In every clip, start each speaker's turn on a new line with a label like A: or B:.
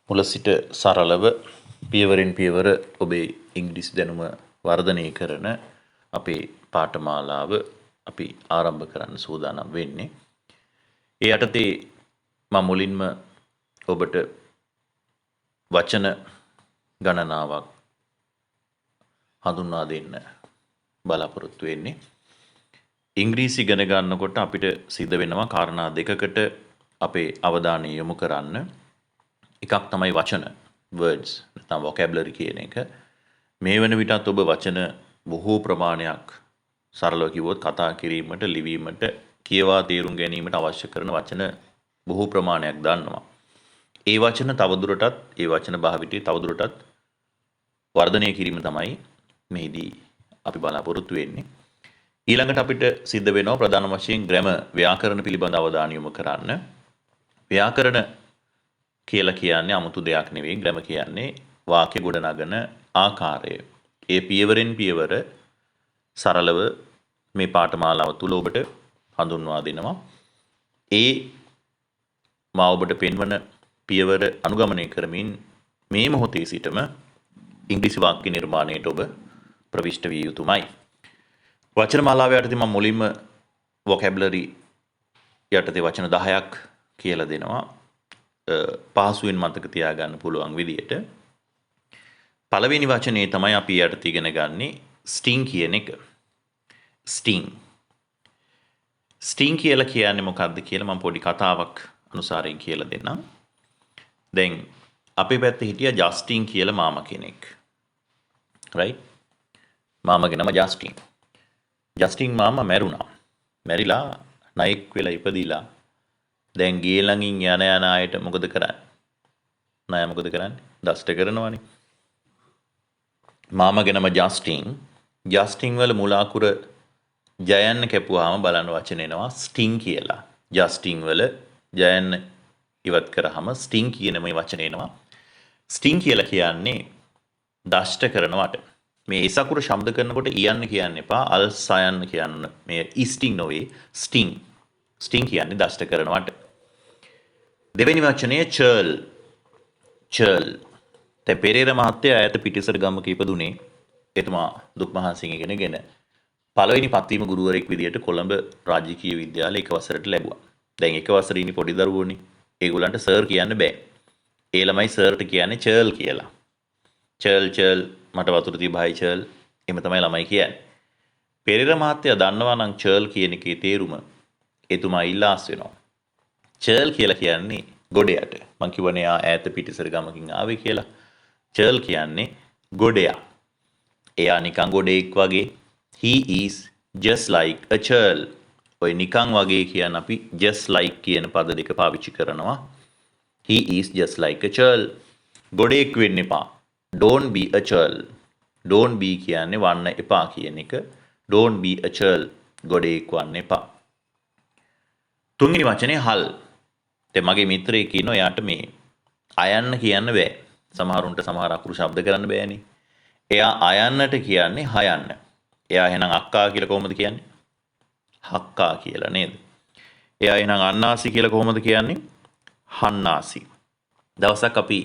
A: මුල සිට සරලව පියවරෙන් පියවර ඔබේ ඉංග්‍රීසි දැනුම වර්ධනය කරන අපේ පාඨමාලාව අපි ආරම්භ කරන්න සූදානම් වෙන්නේ. ඒ යටතේ මම මුලින්ම ඔබට වචන ගණනාවක් හඳුන්වා දෙන්න බලාපොරොත්තු වෙන්නේ. ඉංග්‍රීසි ඉගෙන ගන්නකොට අපිට සිද්ධ වෙනවා කාරණා දෙකකට අපේ අවධානය යොමු කරන්න. එකක් තමයි වචන words නැත්නම් vocabulary කියන එක. මේ වෙන විටත් ඔබ වචන බොහෝ ප්‍රමාණයක් සරලව කිව්වොත් කතා කිරීමට, ලිවීමට, කියවා තේරුම් ගැනීමට අවශ්‍ය කරන වචන බොහෝ ප්‍රමාණයක් දන්නවා. ඒ වචන තවදුරටත් ඒ වචන භාවිතය තවදුරටත් වර්ධනය කිරීම තමයි මෙහිදී අපි බලාපොරොත්තු වෙන්නේ. ඊළඟට අපිට සිද්ධ වෙනවා ප්‍රධාන වශයෙන් grammar ව්‍යාකරණ පිළිබඳ අවධානය යොමු කරන්න. ව්‍යාකරණ කියලා කියන්නේ 아무තු දෙයක් නෙවෙයි. grammar කියන්නේ වාක්‍ය ගොඩනගන ආකාරය. ඒ පියවරෙන් පියවර සරලව මේ පාඨමාලාව තුල ඔබට හඳුන්වා දෙනවා. ඒ මා ඔබට පෙන්වන පියවර අනුගමනය කරමින් මේ මොහොතේ සිටම ඉංග්‍රීසි වාක්‍ය නිර්මාණයට ඔබ ප්‍රවිෂ්ඨ විය යුතුමයි. වචන මාලාව යටතේ මම මුලින්ම vocabulary යටතේ වචන 10ක් කියලා දෙනවා. පහසුවෙන් මතක තියාගන්න පුළුවන් විදියට. පළවෙනි වචනේ තමයි අපි යටතේ ඉගෙන ගන්නේ sting කියන එක. sting. sting කියලා කියන්නේ මොකක්ද කියලා මම පොඩි කතාවක් අනුසාරයෙන් කියලා දෙන්නම්. දැන් අපේ පැත්තේ හිටියා ජස්ටින් කියලා මාමා කෙනෙක්. right? මාමාගේ නම ජස්ටින්. ජස්ටින් මාමා මැරුණා. මැරිලා ණයෙක් වෙලා ඉපදිලා දැන් ගේ ළඟින් යන අයට මොකද කරන්නේ? ණය මොකද කරන්නේ? දෂ්ට කරනවානේ. මාමාගේ නම ජස්ටින්. ජස්ටින් වල මුල අකුර ජයන්න කැපුවාම බලන්න වචන එනවා ස්ටිං කියලා. ජස්ටින් වල ජයන්න ඉවත් කරාම ස්ටිං කියන මේ වචන එනවා. ස්ටිං කියලා කියන්නේ දෂ්ට කරනවට. මේ එස් අකුර ශබ්ද කරනකොට ඉයන්න කියන්න එපා. අල් සයන්න කියන්න. මේ ස්ටිං නොවේ ස්ටිං. ස්ටිං කියන්නේ දෂ්ට කරනවට. දෙවෙනි වචනය චර්ල්. චර්ල්. දැන් පෙරේර මහත්තයා ඈත පිටිසර ගමක ඉපදුනේ. එතුමා දුක් මහන්සියෙන් ඉගෙනගෙන පළවෙනි පත්වීම ගුරුවරයෙක් විදියට කොළඹ රාජකීය විද්‍යාලයේ එක වසරට ලැබුවා. දැන් එක වසරේ ඉන්නේ පොඩි දරුවෝනේ. ඒගොල්ලන්ට සර් කියන්න බෑ. ඒ ළමයි සර්ට කියන්නේ චර්ල් කියලා. චර්ල් චර්ල් මට වතුර තිබහයි චර්ල්. එහෙම තමයි ළමයි කියන්නේ. පෙරේර මහත්තයා දන්නවා නම් චර්ල් කියන එකේ තේරුම එතුමා ඉල්ලාස් වෙනවා. චර්ල් කියලා කියන්නේ ගොඩයට. මං කිව්වනේ ආ ඈත පිටිසර ගමකින් ආවේ කියලා. චර්ල් කියන්නේ ගොඩයා. එයා නිකන් ගොඩෙක් වගේ. He is just like a churl. ඔය නිකන් වගේ කියන අපි just like කියන පද දෙක පාවිච්චි කරනවා. He is just like a churl. ගොඩෙක් වෙන්න එපා. Don't be a churl. Don't be කියන්නේ වන්න එපා කියන එක. Don't be a churl. ගොඩෙක් වන්න එපා. තුන්වෙනි වචනේ හල්. දැන් මගේ මිත්‍රයෙක් ඉන්නවා එයාට මේ අයන්න කියන්න බෑ. සමහරුන්ට සමහර අකුරු ශබ්ද කරන්න බෑනේ. එයා අයන්නට කියන්නේ හයන්න. එයා එහෙනම් අක්කා කියලා කොහොමද කියන්නේ? හක්කා කියලා නේද? එයා එහෙනම් අන්නාසි කියලා කොහොමද කියන්නේ? හන්නාසි. දවසක් අපි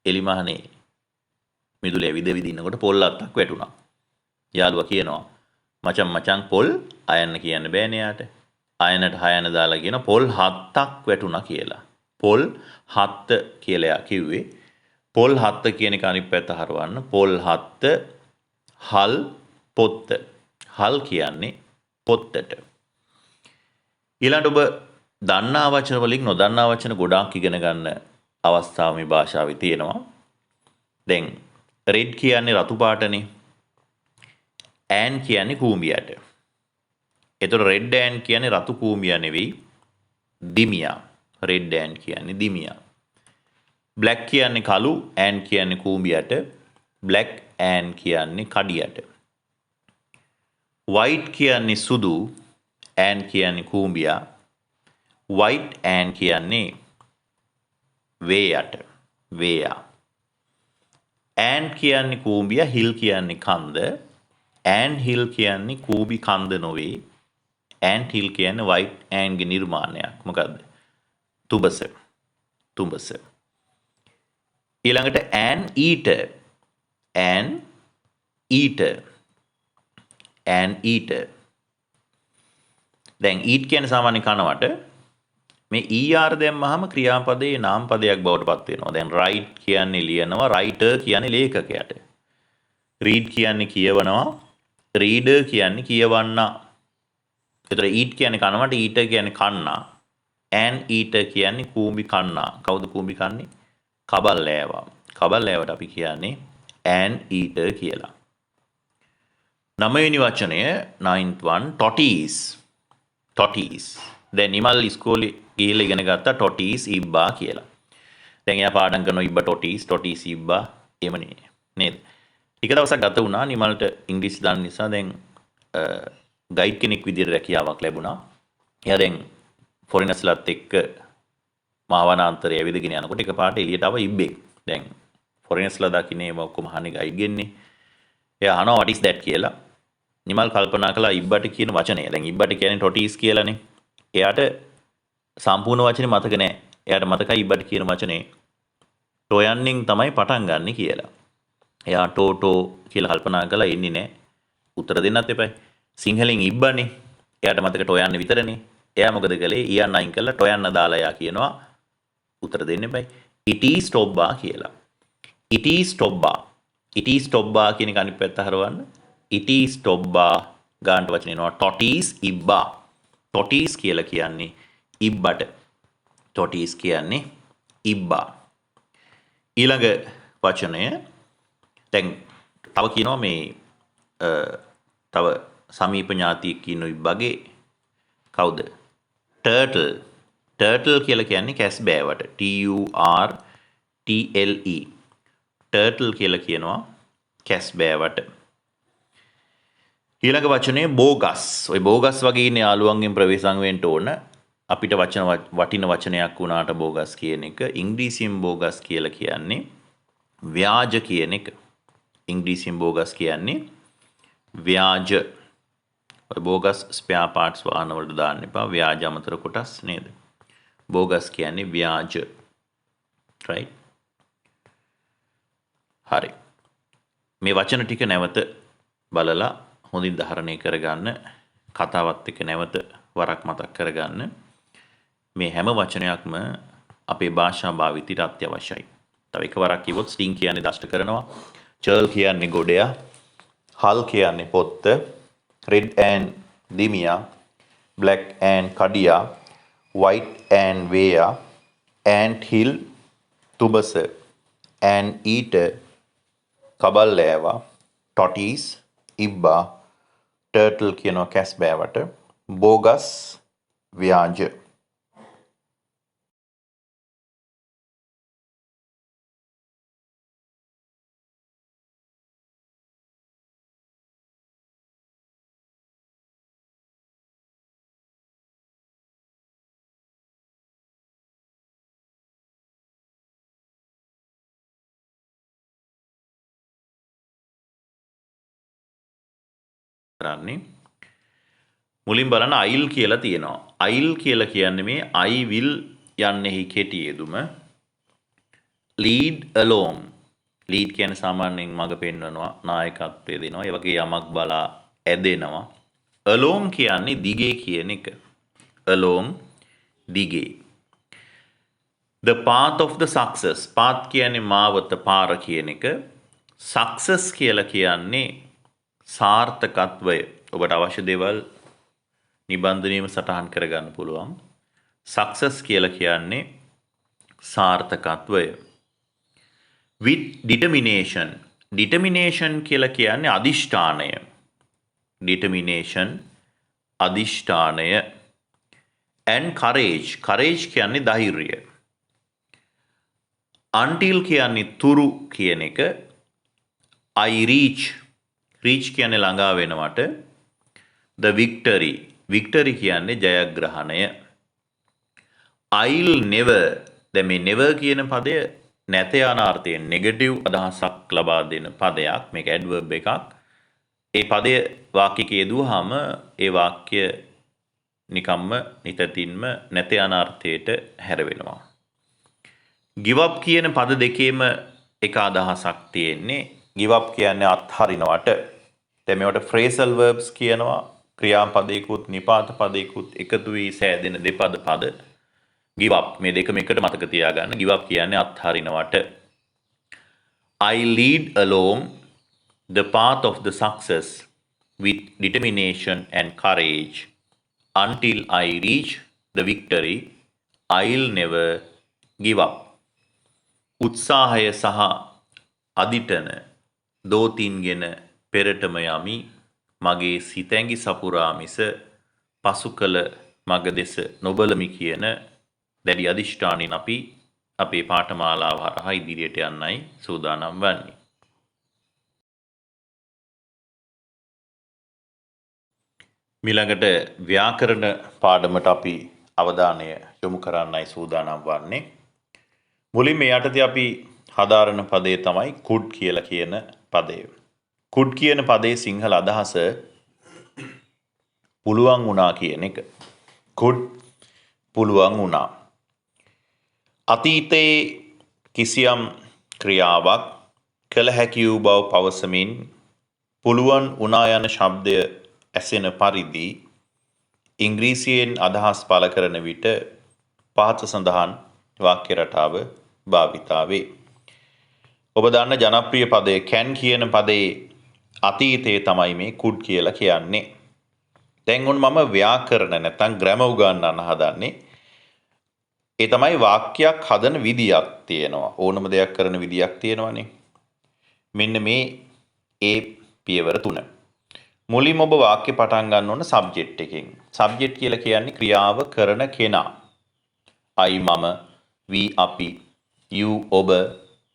A: එලිමහනේ මිදුලේ ඇවිද ඉන්නකොට පොල් අත්තක් වැටුණා. යාළුවා කියනවා මචං පොල් අයන්න කියන්න බෑනේ යාට. අයනට හයන දාලා කියන පොල් හත්තක් වැටුණා කියලා. පොල් හත්ත කියලා එයා කිව්වේ. පොල් හත්ත කියන එක අනිත් පැත්ත හරවන්න. පොල් හත්ත හල් පොත්ත. හල් කියන්නේ පොත්තට. ඊළඟට ඔබ දන්නා වචන වලින් නොදන්නා වචන ගොඩාක් ඉගෙන ගන්න අවස්ථාව මේ භාෂාවේ තියෙනවා. දැන් රෙඩ් කියන්නේ රතු පාටනේ. ඈන් කියන්නේ කූඹියට. ඒතර රෙඩ් ඈන් කියන්නේ රතු කූඹියා නෙවෙයි දිමියා. රෙඩ් ඈන් කියන්නේ දිමියා. බ්ලැක් කියන්නේ කළු, ඈන් කියන්නේ කූඹියට. බ්ලැක් ඈන් කියන්නේ කඩියට. white කියන්නේ සුදු, ඈන් කියන්නේ කූඹියා. white ඈන් කියන්නේ වේයට. වේයා. ඈන් කියන්නේ කූඹියා, හිල් කියන්නේ කන්ද. ඈන් හිල් කියන්නේ කූඹි කන්ද නොවේ. ඈන්ට් හිල් කියන්නේ white ඈන්ගේ නිර්මාණයක්. මොකද්ද? තුඹස. තුඹස. ඊළඟට an eater. an eater. an eater. දැන් eat කියන්නේ සාමාන්‍ය කනවට මේ er දැම්මහම ක්‍රියාපදයේ නාමපදයක් බවට පත් වෙනවා. දැන් write කියන්නේ ලියනවා, writer කියන්නේ ලේඛකයාට. read කියන්නේ කියවනවා, reader කියන්නේ කියවන්නා. ඒතර eat කියන්නේ කනවට, eater කියන්නේ කන්නා. an eater කියන්නේ කූඹි කන්නා. කවුද කූඹි කන්නේ? කබල්ලෑවා. කබල්ලෑවට අපි කියන්නේ an eater කියලා. 9 වෙනි වචනය 9th one tortoise. tortoise. දැන් නිමල් ඉස්කෝලේ ගිහලා ඉගෙන ගත්තා tortoise ඉබ්බා කියලා. දැන් එයා පාඩම් කරනවා ඉබ්බා tortoise, tortoise ඉබ්බා එහෙමනේ නේද? ටික දවසක් ගත වුණා නිමල්ට ඉංග්‍රීසි දන්න නිසා දැන් ගයිඩ් කෙනෙක් විදිහට රැකියාවක් ලැබුණා. එයා දැන් ෆොරිනර්ස්ලාත් එක්ක මහවනාන්තරය ඇවිදගෙන යනකොට එකපාරට එළියට ආව ඉබ්බෙක්. දැන් ෆොරිනර්ස්ලා දකින්නේ මේ ඔක්කොම අහන්නේ ගයිඩ් ගෙන්නේ. එයා අහනවා what is that කියලා. නිමල් කල්පනා කළා ඉබ්බට කියන වචනය. දැන් ඉබ්බට කියන්නේ tortoise කියලානේ. එයාට සම්පූර්ණ වචනේ මතක නැහැ. එයාට මතකයි ඉබ්බට කියන වචනේ ටොයන්නින් තමයි පටන් ගන්න කියලා. එයා ටෝටෝ කියලා කල්පනා කළා ඉන්නේ නැහැ. උත්තර දෙන්නත් එපයි. සිංහලෙන් ඉබ්බනේ. එයාට මතක ටොයන්න විතරනේ. එයා මොකද කළේ? ඊයන් අයින් කළා ටොයන්න දාලා එයා කියනවා උත්තර දෙන්න එපයි. it is tobba කියලා. it is tobba. it is tobba කියන එක අනිත් පැත්ත හරවන්න. it is tobba ගානට වචන එනවා tortoise ඉබ්බා. tortoise කියලා කියන්නේ ඉබ්බට. tortoise කියන්නේ ඉබ්බා. ඊළඟ වචනය දැන් තව කියනවා මේ තව සමීප ඥාතියෙක් ඉන්න ඉබ්බගේ කවුද? turtle. turtle කියලා කියන්නේ කැස්බෑවට. turtle. turtle කියලා කියනවා කැස්බෑවට. ඊළඟ වචනේ බෝගස්. ඔය බෝගස් වගේ ඉන්න යාළුවන්ගෙන් ප්‍රවේශම් වෙන්න ඕන. අපිට වටින වචනයක් වුණාට බෝගස් කියන එක. ඉංග්‍රීසියෙන් බෝගස් කියලා කියන්නේ ව්‍යාජ කියන එක. ඉංග්‍රීසියෙන් බෝගස් කියන්නේ ව්‍යාජ. ඔය බෝගස් ස්පෙයා පාර්ට්ස් වාහන වලට දාන්න එපා. ව්‍යාජ අමතර කොටස් නේද? බෝගස් කියන්නේ ව්‍යාජ. right? හරි. මේ වචන ටික නැවත බලලා හොඳින් ධාරණය කරගන්න. කතාවත් එක්ක නැවත වරක් මතක් කරගන්න. මේ හැම වචනයක්ම අපේ භාෂා භාවිතයට අත්‍යවශ්‍යයි. තව එකවරක් කිව්වොත් ස්ටිං කියන්නේ දෂ්ට කරනවා. චර්ල් කියන්නේ ගොඩයා. හල් කියන්නේ පොත්ත. රෙඩ් and දිමියා. බ්ලැක් and කඩියා. white and වේයා. ant hill තුබස. an eater කබල්ලෑවා. tortoise ඉබ්බා. turtle කියනවා කැස්බෑවට. බෝගස් ව්‍යාජ. කරන්නේ මුලින් බලන්න අයිල් කියලා තියෙනවා. අයිල් කියලා කියන්නේ මේ I will යන්නේහි කෙටි යෙදුම. lead along. lead කියන්නේ සාමාන්‍යයෙන් මඟ පෙන්වනවා, නායකත්වය දෙනවා. ඒ වගේ යමක් බලා ඇදෙනවා. along කියන්නේ දිගේ කියන එක. along දිගේ. the path of the success. path කියන්නේ මාවත, පාර කියන එක. success කියලා කියන්නේ සාර්ථකත්වය. ඔබට අවශ්‍ය දේවල් නිබන්ධනීයව සටහන් කරගන්න පුළුවන්. සක්සස් කියලා කියන්නේ සාර්ථකත්වය. with determination. determination කියලා කියන්නේ අදිෂ්ඨානය. determination අදිෂ්ඨානය. and courage. courage කියන්නේ ධෛර්යය. until කියන්නේ තුරු කියන එක. I reach. reach කියන්නේ ළඟා වෙනවට. the victory. victory කියන්නේ ජයග්‍රහණය. I'll never. දැන් මේ never කියන පදය නැත යන අර්ථයෙන් නෙගටිව් අදහසක් ලබා දෙන පදයක්. මේක ඇඩ්වර්බ් එකක්. ඒ පදය වාක්‍යයක යෙදුවාම ඒ වාක්‍ය නිකම්ම නිතතින්ම නැත යන අර්ථයට හැරවෙනවා. give up කියන පද දෙකේම එක අදහසක් තියෙන්නේ give up කියන්නේ අත්හරිනවට. දැන් මේවට phrasal verbs කියනවා. ක්‍රියාපදයකුත් නිපාත පදයකුත් එකතු වී සෑදෙන දෙපද පද. give up මේ දෙකම එකට මතක තියාගන්න. give up කියන්නේ අත්හරිනවට. I lead along the path of the success with determination and courage until I reach the victory. I'll never give up. උත්සාහය සහ අදිටන දෝතින්ගෙන පෙරටම යමි මගේ සිතැඟි සපුරා මිස පසු කළ මග දෙස නොබලමි කියන දැඩි අධිෂ්ඨානයෙන් අපි අපේ පාඨමාලාව හරහා ඉදිරියට යන්නයි සූදානම් වන්නේ. ඊළඟට ව්‍යාකරණ පාඩමට අපි අවධානය යොමු කරන්නයි සූදානම් වන්නේ. මුලින් මේ යටතේ අපි හදාරන පදේ තමයි could කියලා කියන පදය. could කියන පදේ සිංහල අදහස පුළුවන් වුණා කියන එක. could පුළුවන් වුණා. අතීතයේ කිසියම් ක්‍රියාවක් කළ හැකි වූ බව පවසමින් පුළුවන් වුණා යන ශබ්දය ඇසෙන පරිදි ඉංග්‍රීසියෙන් අදහස් පළ කරන විට පහත සඳහන් වාක්‍ය රටාව භාවිතා වේ. ඔබ දන්න ජනප්‍රිය පදය can කියන පදේ අතීතයේ තමයි මේ could කියලා කියන්නේ. දැන් මම ව්‍යාකරණ නැත්නම් ග්‍රැමර් උගන්වන්න හදන්නේ. ඒ තමයි වාක්‍යයක් හදන විදියක් තියෙනවා. ඕනම දෙයක් කරන විදියක් තියෙනවානේ. මෙන්න මේ ඒ පියවර තුන. මුලින්ම ඔබ වාක්‍ය පටන් ගන්න ඕන සබ්ජෙක්ට් එකෙන්. සබ්ජෙක්ට් කියලා කියන්නේ ක්‍රියාව කරන කෙනා. I මම, we අපි, you ඔබ,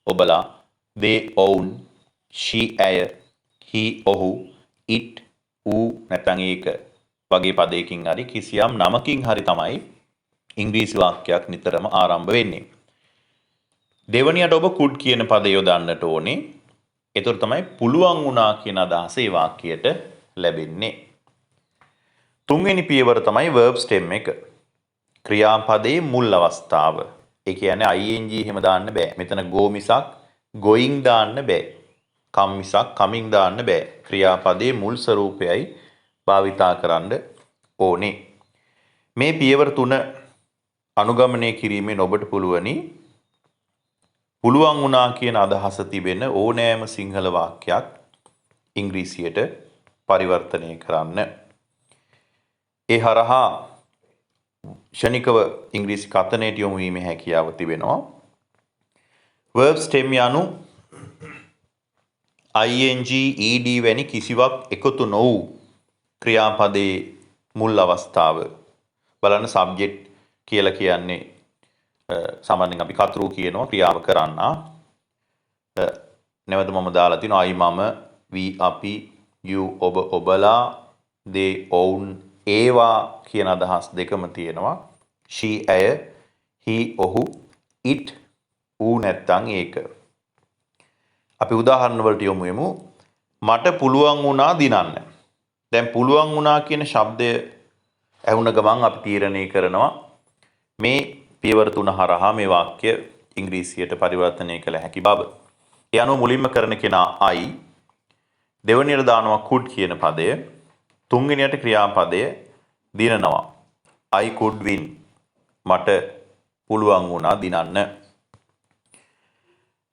A: ඔබලා, they ඔවුන්, she ඇය, he ඔහු, it ඌ නැත්නම් ඒක වගේ පදයකින් හරි කිසියම් නමකින් හරි තමයි ඉංග්‍රීසි වාක්‍යයක් නිතරම ආරම්භ වෙන්නේ. දෙවනියට ඔබ could කියන පදය යොදන්නට ඕනේ. ඒතර තමයි පුළුවන් වුණා කියන අදහස ඒ වාක්‍යයට ලැබෙන්නේ. තුන්වෙනි පියවර තමයි verb stem එක. ක්‍රියාපදයේ මුල් අවස්ථාව. ඒ කියන්නේ ing එහෙම දාන්න බෑ. මෙතන go මිසක් going දාන්න බෑ. come මිසක් coming දාන්න බෑ. ක්‍රියාපදයේ මුල් ස්වරූපයයි භාවිතා කරන්න ඕනේ. මේ පියවර තුන අනුගමනය කිරීමෙන් ඔබට පුළුවනි පුළුවන් වුණා කියන අදහස තිබෙන ඕනෑම සිංහල වාක්‍යයක් ඉංග්‍රීසියට පරිවර්තනය කරන්න. ඒ හරහා ෂණිකව ඉංග්‍රීසි කතනයට යොමු වීමේ හැකියාව තිබෙනවා. verb stem යනු ing ed වැනි කිසිවක් එකතු නොවූ ක්‍රියාපදයේ මුල් අවස්ථාව. බලන්න subject කියලා කියන්නේ සාමාන්‍යයෙන් අපි කතුරු කියනවා ක්‍රියාව කරන්නා. නැවත මම දාලා තිනවා I මම, we අපි, you ඔබ ඔබලා, they ඔවුන් ඒවා කියන අදහස් දෙකම තියෙනවා. she ඇය, he ඔහු, it ඌ නැත්තම් ඒක. අපි උදාහරණ වලට යමු යමු. මට පුළුවන් වුණා දිනන්න. දැන් පුළුවන් වුණා කියන ශබ්දය ඇහුණ ගමන් අපි තීරණය කරනවා මේ පියවර තුන හරහා මේ වාක්‍ය ඉංග්‍රීසියට පරිවර්තනය කළ හැකි බව. ඒ අනුව මුලින්ම කරන කෙනා I, දෙවැනියට දානවා could කියන පදය, තුන්වෙනියට ක්‍රියාපදය දිනනවා. I could win. මට පුළුවන් වුණා දිනන්න.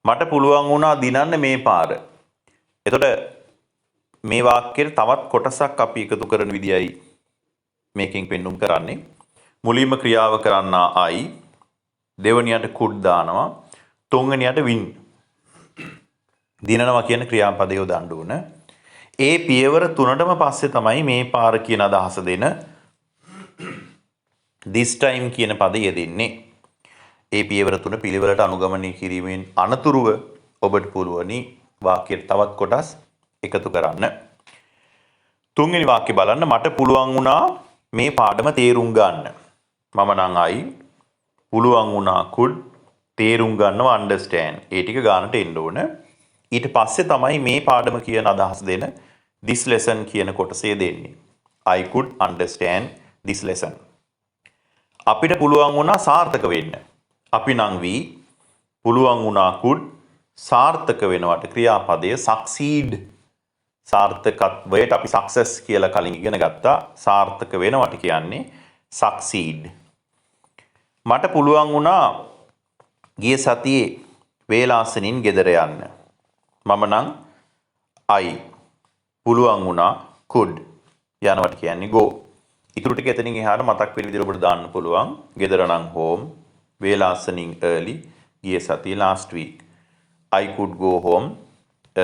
A: මට පුළුවන් වුණා දිනන්න මේ පාර. එතකොට මේ වාක්‍යයේ තවත් කොටසක් අපි එකතු කරන විදියයි මේකෙන් පෙන්눔 කරන්නේ. මුලින්ම ක්‍රියාව කරන්නා I, දෙවැනියට could දානවා, තුන්වෙනියට win. දිනනවා කියන ක්‍රියාපදය යොදන්න ඕන. ඒ පියවර තුනටම පස්සේ තමයි මේ පාර කියන අදහස දෙන this time කියන පදය යෙදෙන්නේ. ඒ පියවර තුන පිළිවෙලට අනුගමනය කිරීමෙන් අනතුරුව ඔබට පුළුවනි වාක්‍යයට තවත් කොටස් එකතු කරන්න. තුන්වෙනි වාක්‍ය බලන්න. මට පුළුවන් වුණා මේ පාඩම තේරුම් ගන්න. මම නම් I, පුළුවන් වුණා could, තේරුම් ගන්නව understand. ඒ ටික ගන්නට එන්න ඕන. ඊට පස්සේ තමයි මේ පාඩම කියන අදහස් දෙන this lesson කියන කොටසේ දෙන්නේ. I could understand this lesson. අපිට පුළුවන් වුණා සාර්ථක වෙන්න. අපි නම් we, පුළුවන් වුණා could, සාර්ථක වෙනවට ක්‍රියාපදය succeed. සාර්ථකත්වයට අපි success කියලා කලින් ඉගෙන ගත්තා. සාර්ථක වෙනවට කියන්නේ succeed. මට පුළුවන් වුණා ගිය සතියේ වේලාසනින් ගෙදර යන්න. මම නම් I පුළුවන් වුණා could යනවට කියන්නේ go. ඉතුරු ටික එතනින් එහාට මතක් වෙන විදිහට ඔබට දාන්න පුළුවන්. ගෙදර නම් home, වේලාසනින් early, ගිය සතියේ last week. I could go home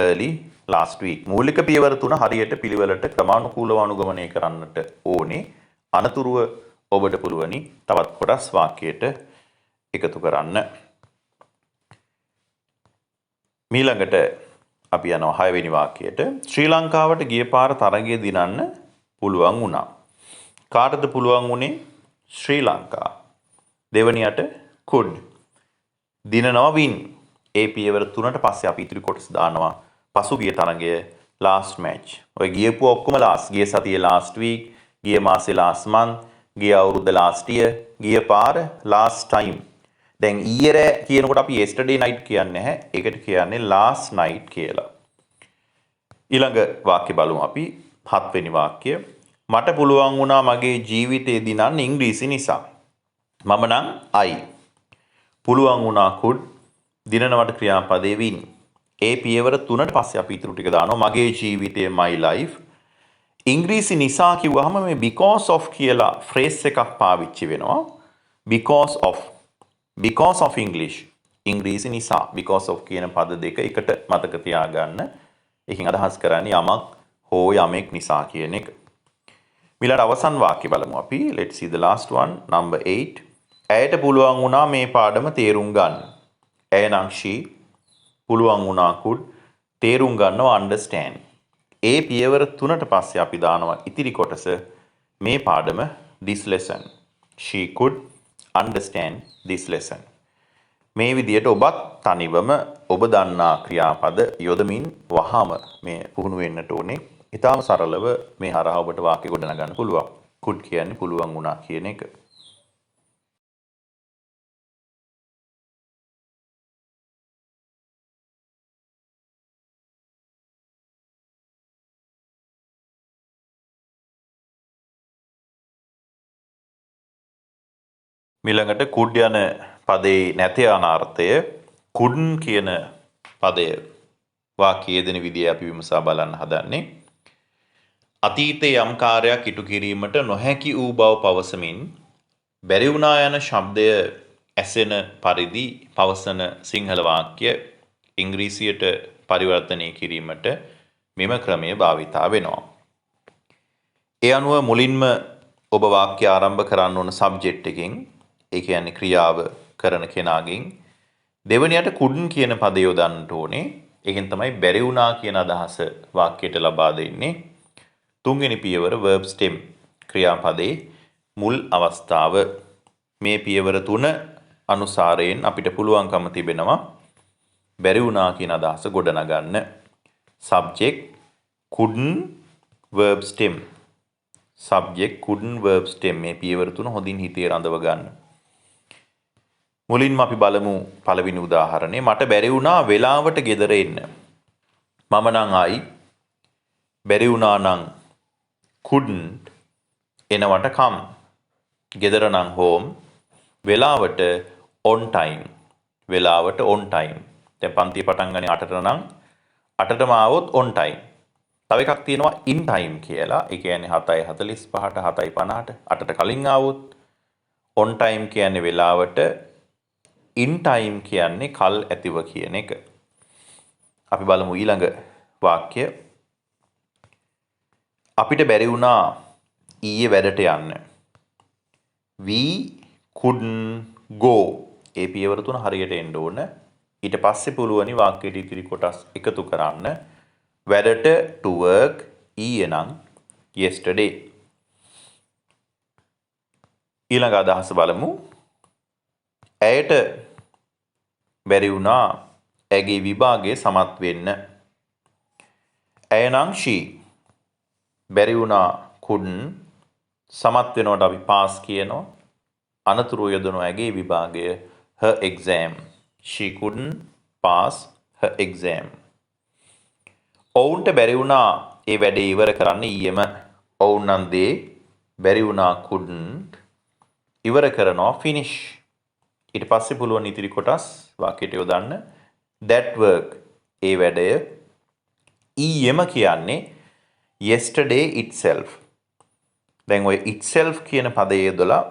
A: early last week. මූලික පියවර තුන හරියට පිළිවෙලට ක්‍රමානුකූලව අනුගමනය කරන්නට ඕනේ. අනතුරුව ඔබට පුළුවනි තවත් කොටස් වාක්‍යයට එකතු කරන්න. ඊළඟට අපි යනවා 6 වෙනි වාක්‍යයට. ශ්‍රී ලංකාවට ගිය පාර තරගය දිනන්න පුළුවන් වුණා. කාටද පුළුවන් වුණේ? ශ්‍රී ලංකා. දෙවනියට could. දිනනවා win. ඒ පියවර තුනට පස්සේ අපි ඉතිරි කොටස් දානවා. පසුගිය තරගය last match. ඔය ගියපු ඔක්කොම last. ගිය සතියේ last week, ගිය මාසේ last month, ගිය අවුරුද්ද last year, ගිය පාර last time. දැන් ඊයේ කියනකොට අපි yesterday night කියන්නේ නැහැ. ඒකට කියන්නේ last night කියලා. ඊළඟ වාක්‍ය බලමු අපි 7 වෙනි වාක්‍ය. මට පුළුවන් වුණා මගේ ජීවිතේ දිනන්න ඉංග්‍රීසි නිසා. මම නම් I. පුළුවන් වුණා could. දිනනවට ක්‍රියාපදේ win. ඒ පියවර තුනට පස්සේ අපි ඉතුරු ටික දානවා. මගේ ජීවිතය my life. ඉංග්‍රීසි නිසා කිව්වහම මේ because of කියලා phrase එකක් පාවිච්චි වෙනවා. because of English. ඉංග්‍රීසි නිසා because of කියන පද දෙක එකට මතක තියාගන්න. එකකින් අදහස් කරන්නේ යමක් හෝ යමෙක් නිසා කියන එක. ඊළඟ අවසන් වාක්‍ය බලමු අපි. Let's see the last one, number 8. ඇයට පුළුවන් වුණා මේ පාඩම තේරුම් ගන්න. ඇය නම් she. පුළුවන් වුණා could. තේරුම් ගන්නවා understand. ඒ පියවර තුනට පස්සේ අපි දානවා ඉතිරි කොටස මේ පාඩම this lesson. She could understand this lesson. මේ විදියට ඔබත් තනිවම ඔබ දන්නා ක්‍රියාපද යොදමින් වහාම මේ පුහුණු වෙන්නට ඕනේ. ඊටාම සරලව මේ හරහා ඔබට වාක්‍ය ගොඩනගන්න පුළුවන්. could කියන්නේ පුළුවන් වුණා කියන එක. ඊළඟට could යන පදේ නැති අනාර්ථය couldn't කියන පදය වාක්‍යයේ දෙන විදිය අපි විමසා බලන්න හදන්නේ. අතීතයේ යම් කාර්යයක් ඉටු කිරීමට නොහැකි වූ බව පවසමින් බැරි වුණා යන ශබ්දය ඇසෙන පරිදි පවසන සිංහල වාක්‍ය ඉංග්‍රීසියට පරිවර්තනය කිරීමට මෙම ක්‍රමය භාවිතා වෙනවා. ඒ අනුව මුලින්ම ඔබ වාක්‍ය ආරම්භ කරන්න ඕන සබ්ජෙක්ට් එකකින්, ඒ කියන්නේ ක්‍රියාව කරන කෙනාගෙන්. දෙවනියට couldn't කියන පදය යොදන්නට ඕනේ. ඒකෙන් තමයි බැරි වුණා කියන අදහස වාක්‍යයට ලබා දෙන්නේ. තුන්වෙනි පියවර verb stem ක්‍රියාපදේ මුල් අවස්ථාව. මේ පියවර තුන අනුසාරයෙන් අපිට පුළුවන්කම තිබෙනවා බැරි වුණා කියන අදහස ගොඩනගන්න. subject couldn't verb stem. subject couldn't verb stem මේ පියවර තුන හොඳින් හිතේ රඳව ගන්න. මුලින්ම අපි බලමු පළවෙනි උදාහරණය. මට බැරි වුණා වෙලාවට ගෙදර එන්න. මම නම් I. බැරි වුණා නම් couldn't. එනවට come. ගෙදර නම් home. වෙලාවට on time. වෙලාවට on time. දැන් පන්තිය පටන් ගන්නේ 8ට නම් 8ටම ආවොත් on time. තව එකක් තියෙනවා in time කියලා. ඒ කියන්නේ 7:45ට 7:50ට 8ට කලින් ආවොත් on time කියන්නේ වෙලාවට, in time කියන්නේ කල් ඇතිව කියන එක. අපි බලමු ඊළඟ වාක්‍ය. අපිට බැරි වුණා ඊයේ වැඩට යන්න. We couldn't go. ඒ පියවර තුන හරියට එන්න ඕන. ඊට පස්සේ පුළුවනි වාක්‍යයේ ඉතිරි කොටස් එකතු කරන්න. වැඩට to work, ඊයේ නම් yesterday. ඊළඟ අදහස බලමු. ඇයට බැරි වුණා ඇගේ විභාගයේ සමත් වෙන්න. ඇය නම් she. බැරි වුණා couldn't. සමත් වෙනවට අපි pass කියනවා. අනතුරු යොදනවා ඇගේ විභාගය her exam. She couldn't pass her exam. ඔවුන්ට බැරි වුණා ඒ වැඩේ ඉවර කරන්න ඊයේම. ඔවුන් නම් දේ බැරි වුණා couldn't ඉවර කරනවා finish. ඊට පස්සේ පුළුවන් ඉතිරි කොටස් වාක්‍යයට යොදන්න. that work ඒ වැඩය ඊයේම කියන්නේ yesterday itself. දැන් ඔය itself කියන පදයේ යොදලා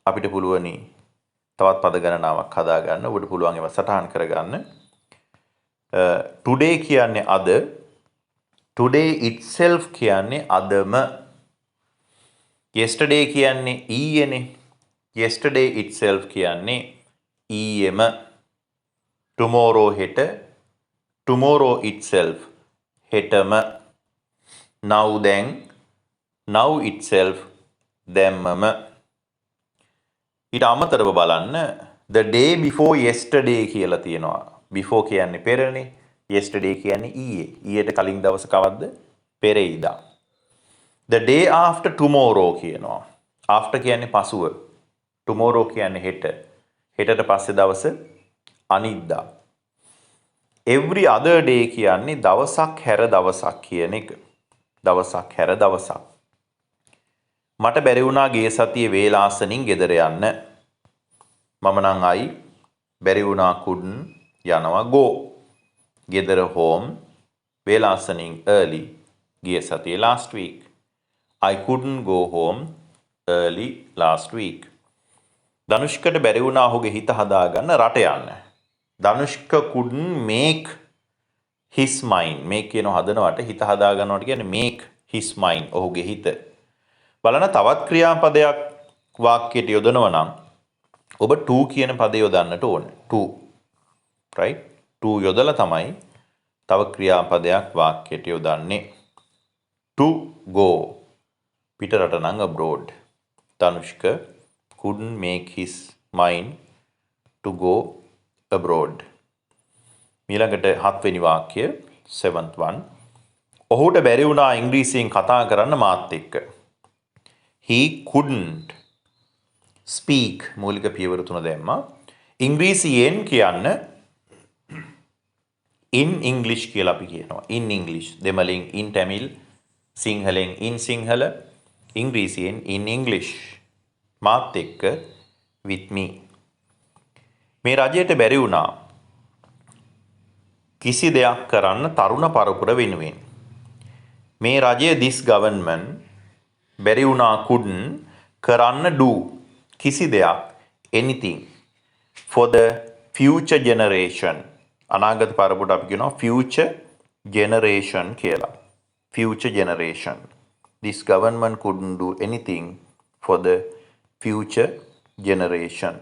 A: අපිට පුළුවනි තවත් පද ගණනාවක් හදාගන්න. ඔබට පුළුවන් ඒවා සටහන් කරගන්න. today කියන්නේ අද. today itself කියන්නේ අදම. yesterday කියන්නේ ඊයේනේ. yesterday itself කියන්නේ ඊයේම. tomorrow හෙට. tomorrow itself හෙටම. now දැන්. now itself දැම්මම. ඊට අමතරව බලන්න the day before yesterday කියලා තියෙනවා. before කියන්නේ පෙරනේ. yesterday කියන්නේ ඊයේ. ඊයට කලින් දවස කවද්ද? පෙරේදා. the day after tomorrow කියනවා. after කියන්නේ පසුව. tomorrow කියන්නේ හෙට. හෙටට පස්සේ දවස අනිද්දා. every other day කියන්නේ දවසක් හැර දවසක් කියන එක. දවසක් හැර දවසක්. මට බැරි වුණා ගිය සතියේ වේලාසනින් ගෙදර යන්න. මම නම් අයි බැරි වුණා couldn't යනවා go. ගෙදර home වේලාසනින් early ගිය සතියේ last week. I couldn't go home early last week. ධනුෂ්කට බැරි වුණා ඔහුගේ හිත හදාගන්න රට යන්න. Dhanushka couldn't make his mind. make කියන හදනවට හිත හදාගන්නවට කියන්නේ make his mind ඔහුගේ හිත. බලන්න තවත් ක්‍රියාපදයක් වාක්‍යයට යොදනවා නම් ඔබ to කියන පදේ යොදන්නට ඕනේ. to. right? to යොදලා තමයි තව ක්‍රියාපදයක් වාක්‍යයට යොදන්නේ. to go. පිටරට නම් abroad. Tanushka couldn't make his mind to go abroad. ඊළඟට 7 වෙනි වාක්‍ය 7th one. ඔහුට බැරි වුණා ඉංග්‍රීසියෙන් කතා කරන්න මාත් එක්ක. He couldn't speak මූලික පියවර තුන දැම්මා. ඉංග්‍රීසියෙන් කියන්න in English කියලා අපි කියනවා. in English. දෙමළෙන් in Tamil, සිංහලෙන් in සිංහල, ඉංග්‍රීසියෙන් in English. මාත් එක්ක with me. මේ රජයට බැරි වුණා කිසි දෙයක් කරන්න තරුණ පරපුර වෙනුවෙන්. මේ රජය this government බැරි වුණා couldn't කරන්න do කිසි දෙයක් anything for the future generation. අනාගත පරපුරට අපි කියනවා future generation කියලා. future generation. This government couldn't do anything for the future generation.